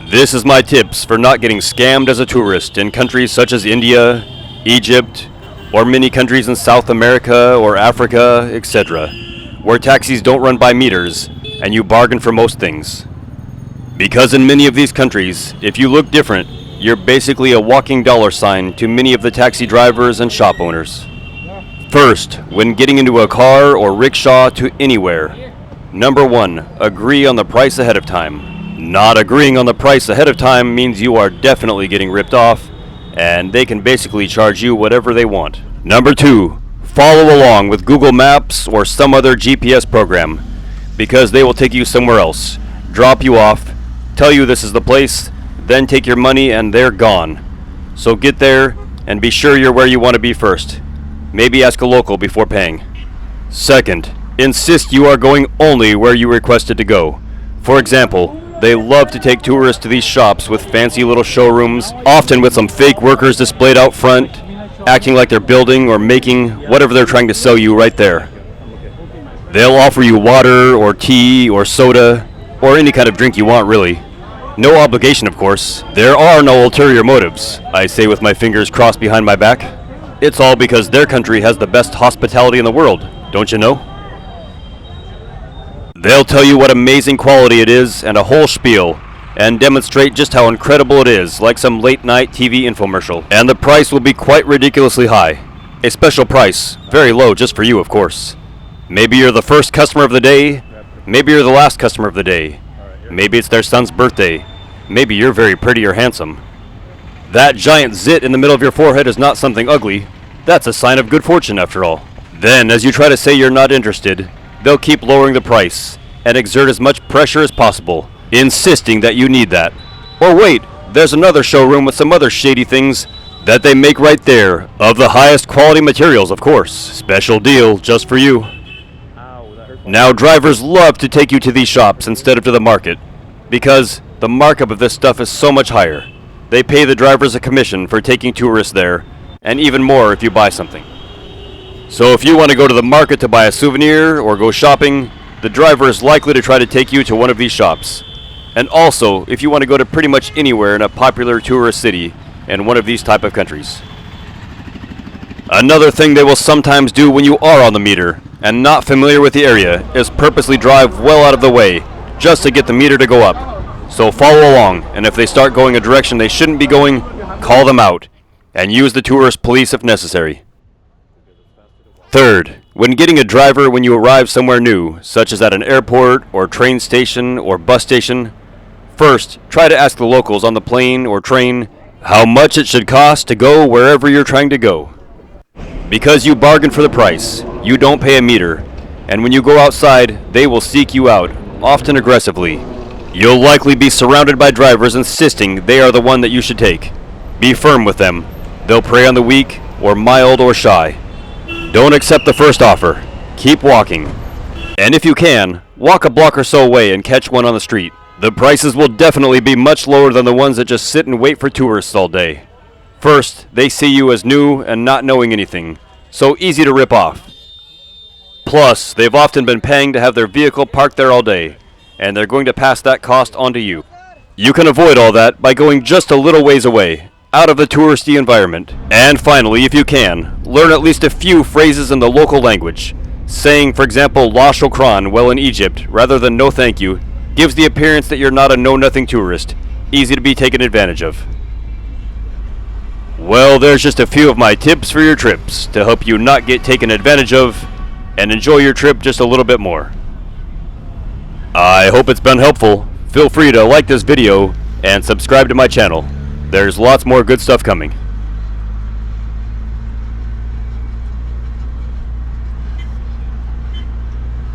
This is my tips for not getting scammed as a tourist in countries such as India, Egypt, or many countries in South America or Africa, etc., where taxis don't run by meters and you bargain for most things. Because in many of these countries, if you look different, you're basically a walking dollar sign to many of the taxi drivers and shop owners. First, when getting into a car or rickshaw to anywhere, number 1, agree on the price ahead of time. Not agreeing on the price ahead of time means you are definitely getting ripped off, and they can basically charge you whatever they want. Number 2, follow along with Google Maps or some other GPS program, because they will take you somewhere else, drop you off, tell you this is the place, then take your money and they're gone. So get there and be sure you're where you want to be first. Maybe ask a local before paying. Second, insist you are going only where you requested to go. For example, they love to take tourists to these shops with fancy little showrooms, often with some fake workers displayed out front, acting like they're building or making whatever they're trying to sell you right there. They'll offer you water or tea or soda, or any kind of drink you want really. No obligation, of course. There are no ulterior motives, I say with my fingers crossed behind my back. It's all because their country has the best hospitality in the world, don't you know? They'll tell you what amazing quality it is and a whole spiel, and demonstrate just how incredible it is, like some late-night TV infomercial. And the price will be quite ridiculously high. A special price, very low just for you, of course. Maybe you're the first customer of the day, maybe you're the last customer of the day. Maybe it's their son's birthday. Maybe you're very pretty or handsome. That giant zit in the middle of your forehead is not something ugly. That's a sign of good fortune after all. Then, as you try to say you're not interested, they'll keep lowering the price and exert as much pressure as possible, insisting that you need that. Or wait, there's another showroom with some other shady things that they make right there, of the highest quality materials, of course. Special deal just for you. Now, drivers love to take you to these shops instead of to the market, because the markup of this stuff is so much higher. They pay the drivers a commission for taking tourists there, and even more if you buy something. So if you want to go to the market to buy a souvenir or go shopping, the driver is likely to try to take you to one of these shops. And also, if you want to go to pretty much anywhere in a popular tourist city in one of these type of countries. Another thing they will sometimes do when you are on the meter and not familiar with the area is purposely drive well out of the way just to get the meter to go up. So follow along, and if they start going a direction they shouldn't be going, call them out and use the tourist police if necessary. Third, when getting a driver when you arrive somewhere new, such as at an airport or train station or bus station, first try to ask the locals on the plane or train how much it should cost to go wherever you're trying to go. Because you bargain for the price, you don't pay a meter, and when you go outside, they will seek you out, often aggressively. You'll likely be surrounded by drivers insisting they are the one that you should take. Be firm with them. They'll prey on the weak, or mild, or shy. Don't accept the first offer. Keep walking. And if you can, walk a block or so away and catch one on the street. The prices will definitely be much lower than the ones that just sit and wait for tourists all day. First, they see you as new and not knowing anything, so easy to rip off. Plus, they've often been paying to have their vehicle parked there all day, and they're going to pass that cost on to you. You can avoid all that by going just a little ways away, out of the touristy environment. And finally, if you can, learn at least a few phrases in the local language. Saying, for example, La Shukran well in Egypt, rather than no thank you, gives the appearance that you're not a know-nothing tourist, easy to be taken advantage of. Well, there's just a few of my tips for your trips to help you not get taken advantage of and enjoy your trip just a little bit more. I hope it's been helpful. Feel free to like this video and subscribe to my channel. There's lots more good stuff coming.